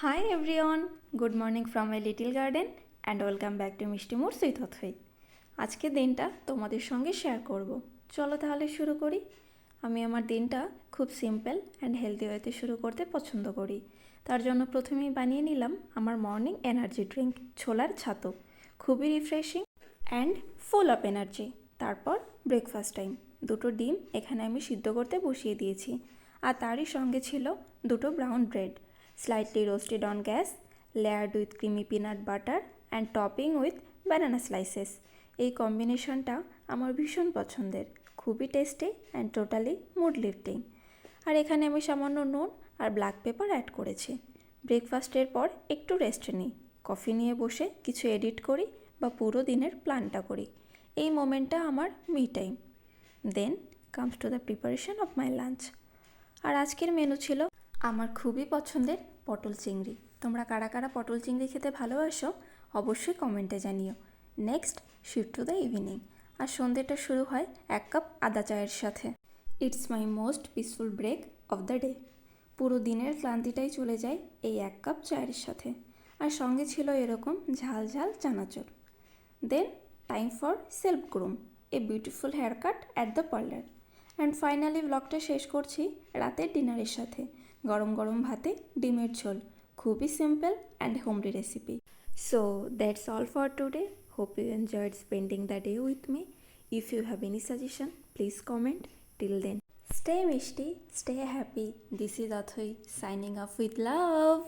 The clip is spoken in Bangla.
Hi everyone, good morning from my little garden and welcome back to মিষ্টি মোর সুইট অথই। আজকে দিনটা তোমাদের সঙ্গে শেয়ার করব। চলো তাহলে শুরু করি। আমি আমার দিনটা খুব সিম্পল অ্যান্ড হেলদি ওয়েতে শুরু করতে পছন্দ করি। তার জন্য প্রথমেই বানিয়ে নিলাম আমার মর্নিং এনার্জি ড্রিঙ্ক ছোলার ছাতু। খুবই refreshing and full of energy. তারপর ব্রেকফাস্ট টাইম। দুটো ডিম এখানে আমি সিদ্ধ করতে বসিয়ে দিয়েছি, আর তারই সঙ্গে ছিল দুটো brown bread, slightly roasted on gas, layered with creamy peanut butter and topping with banana slices. এই কম্বিনেশনটা আমার ভীষণ পছন্দের, খুবই tasty and totally mood lifting. আর এখানে আমি সামান্য নুন আর ব্ল্যাক পেপার অ্যাড করেছি। ব্রেকফাস্টের পর একটু রেস্ট নিই, কফি নিয়ে বসে কিছু এডিট করি বা পুরো দিনের প্ল্যানটা করি। এই মোমেন্টটা আমার me time. Then comes to the preparation of my lunch. আর আজকের মেনু ছিল আমার খুবই পছন্দের পটল চিংড়ি। তোমরা কারা কারা পটল চিংড়ি খেতে ভালোবাসো অবশ্যই কমেন্টে জানিও। Next shift to the evening. আর সন্ধ্যেটা শুরু হয় 1 কাপ আদা চায়ের সাথে। It's my most peaceful break of the day. পুরো দিনের ক্লান্তিটাই চলে যায় এই 1 কাপ চায়ের সাথে। আর সঙ্গে ছিল এরকম ঝাল ঝাল চানাচুর। Then time for self groom, a beautiful haircut at the parlour. And finally ব্লগটা শেষ করছি রাতের ডিনারের সাথে গরম গরম ভাতে ডিমের ঝোল। খুবই simple and homely recipe. So that's all for today. Hope you enjoyed spending the day with me. If you have any suggestion please comment. Till then, stay মিষ্টি, stay happy. This is Athoi signing off with love.